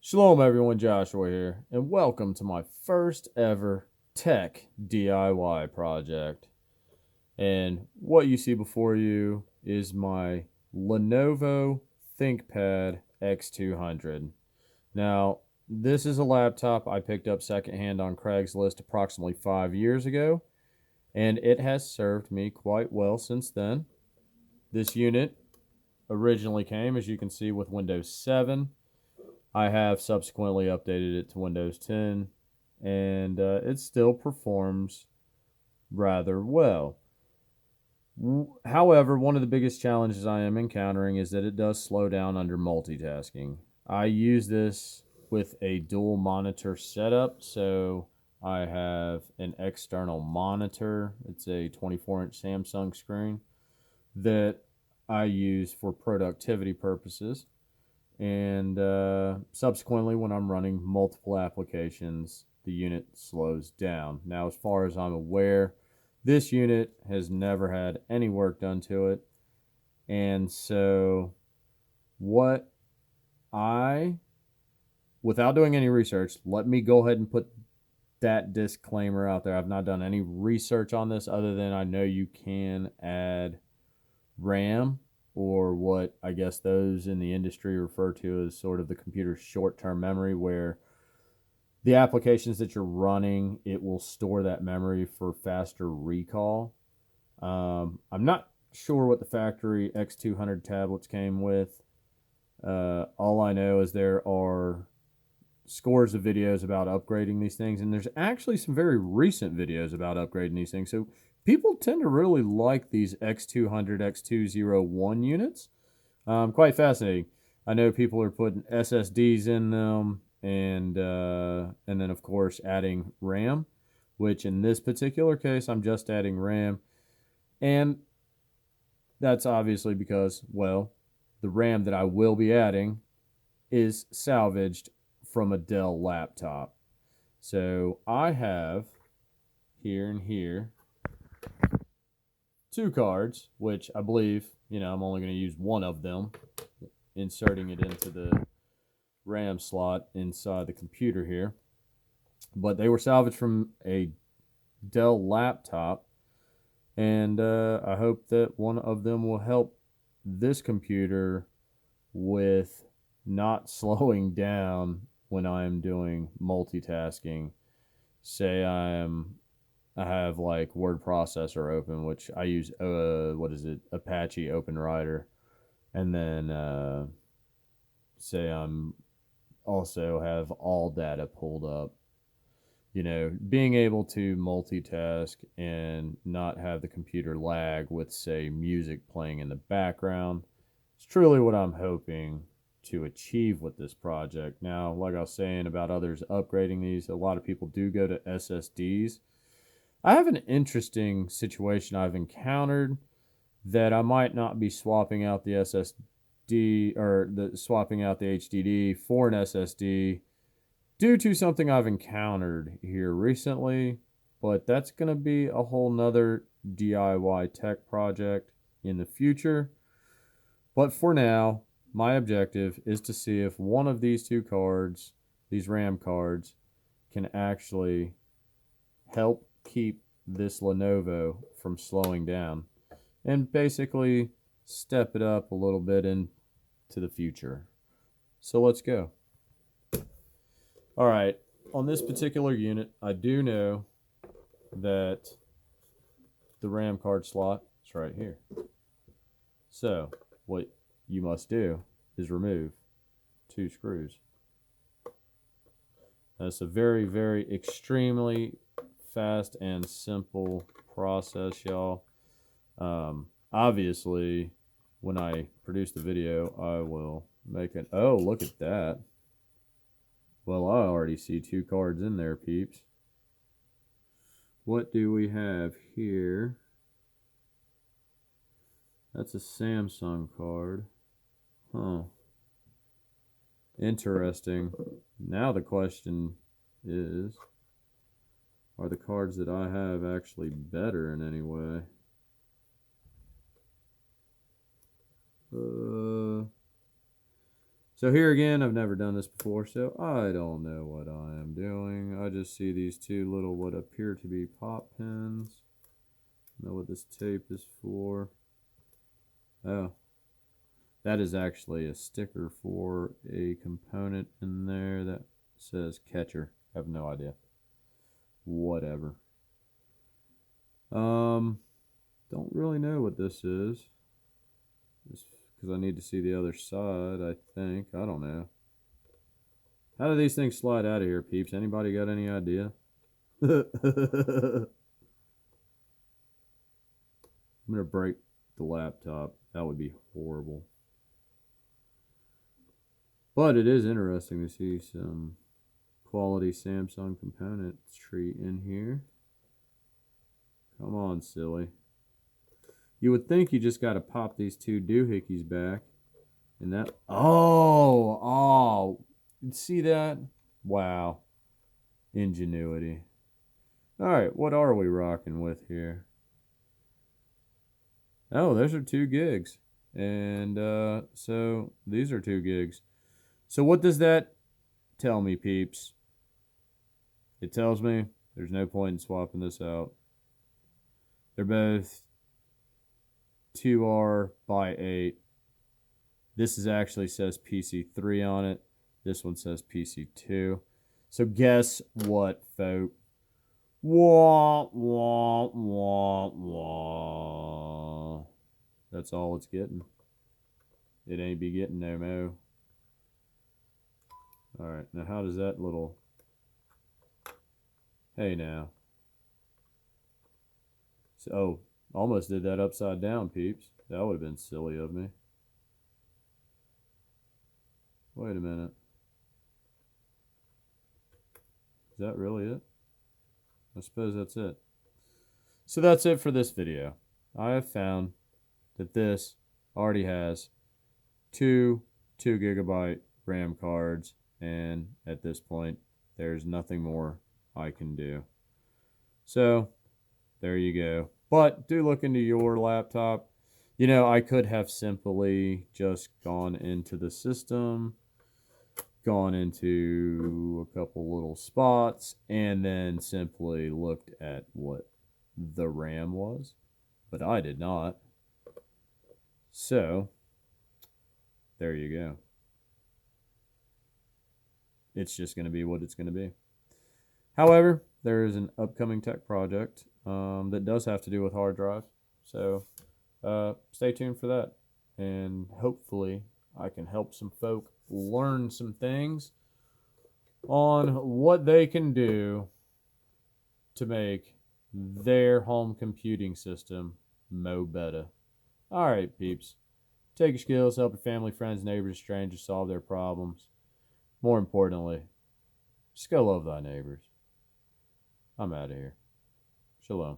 Shalom, everyone. Joshua here, and welcome to my first ever tech DIY project. And what you see before you is my Lenovo ThinkPad X200. Now, this is a laptop I picked up secondhand on Craigslist approximately 5 years ago, and it has served me quite well since then. This unit originally came, as you can see, with Windows 7. I have subsequently updated it to Windows 10, and it still performs rather well. However, one of the biggest challenges I am encountering is that it does slow down under multitasking. I use this with a dual monitor setup, so I have an external monitor. It's a 24-inch Samsung screen that I use for productivity purposes. And subsequently, when I'm running multiple applications, the unit slows down. Now, as far as I'm aware, this unit has never had any work done to it. And so, what I, without doing any research, let me go ahead and put that disclaimer out there. I've not done any research on this other than I know you can add RAM, or what I guess those in the industry refer to as sort of the computer's short term memory, where the applications that you're running, it will store that memory for faster recall. I'm not sure what the factory X200 tablets came with. All I know is there are scores of videos about upgrading these things, and there's actually some very recent videos about upgrading these things. So people tend to really like these X200, X201 units. Quite fascinating. I know people are putting SSDs in them, and then of course adding RAM, which in this particular case I'm just adding RAM, and that's obviously because, well, the RAM that I will be adding is salvaged from a Dell laptop. So I have here and here two cards, which I believe, I'm only going to use one of them, inserting it into the RAM slot inside the computer here. But they were salvaged from a Dell laptop, and I hope that one of them will help this computer with not slowing down when I'm doing multitasking. Say I have like word processor open, which I use what is it, Apache OpenWriter, and then say I'm also have all data pulled up. Being able to multitask and not have the computer lag with, say, music playing in the background, it's truly what I'm hoping to achieve with this project. Now, like I was saying about others upgrading these, a lot of people do go to SSDs. I have an interesting situation I've encountered that I might not be swapping out the SSD, or swapping out the HDD for an SSD due to something I've encountered here recently, but that's going to be a whole nother DIY tech project in the future. But for now, my objective is to see if one of these two cards, these RAM cards, can actually help keep this Lenovo from slowing down and basically step it up a little bit into the future. So let's go. All right, on this particular unit, I do know that the RAM card slot is right here. So what you must do is remove two screws. That's a very, very extremely fast and simple process, y'all. Obviously, when I produce the video, I will make it. Oh, look at that. Well, I already see two cards in there, peeps. What do we have here? That's a Samsung card. Huh. Interesting. Now the question is, are the cards that I have actually better in any way? So here again, I've never done this before, so I don't know what I am doing. I just see these two little what appear to be pop pins. I don't know what this tape is for. Oh, that is actually a sticker for a component in there that says catcher. I have no idea. Whatever. Don't really know what this is. Just because I need to see the other side, I think. I don't know. How do these things slide out of here, peeps? Anybody got any idea? I'm going to break the laptop. That would be horrible. But it is interesting to see some quality Samsung components tree in here. Come on, silly. You would think you just got to pop these two doohickeys back. And that... Oh! See that? Wow. Ingenuity. Alright, what are we rocking with here? Oh, those are 2 gigs. And so these are 2 gigs. So what does that tell me, peeps? It tells me there's no point in swapping this out. They're both 2R by 8. This is actually says PC3 on it. This one says PC2. So guess what, folk? Wah, wah, wah, wah. That's all it's getting. It ain't be getting no mo. Alright, now how does that little... Hey now. So, oh, almost did that upside down, peeps. That would have been silly of me. Wait a minute. Is that really it? I suppose that's it. So that's it for this video. I have found that this already has 2 2GB RAM cards, and at this point there's nothing more I can do. So there you go. But do look into your laptop. You know, I could have simply just gone into the system, gone into a couple little spots, and then simply looked at what the RAM was, but I did not. So there you go. It's just going to be what it's going to be. However, there is an upcoming tech project that does have to do with hard drives. So stay tuned for that. And hopefully I can help some folk learn some things on what they can do to make their home computing system mo better. All right, peeps. Take your skills, help your family, friends, neighbors, strangers solve their problems. More importantly, just go love thy neighbors. I'm out of here. Shalom.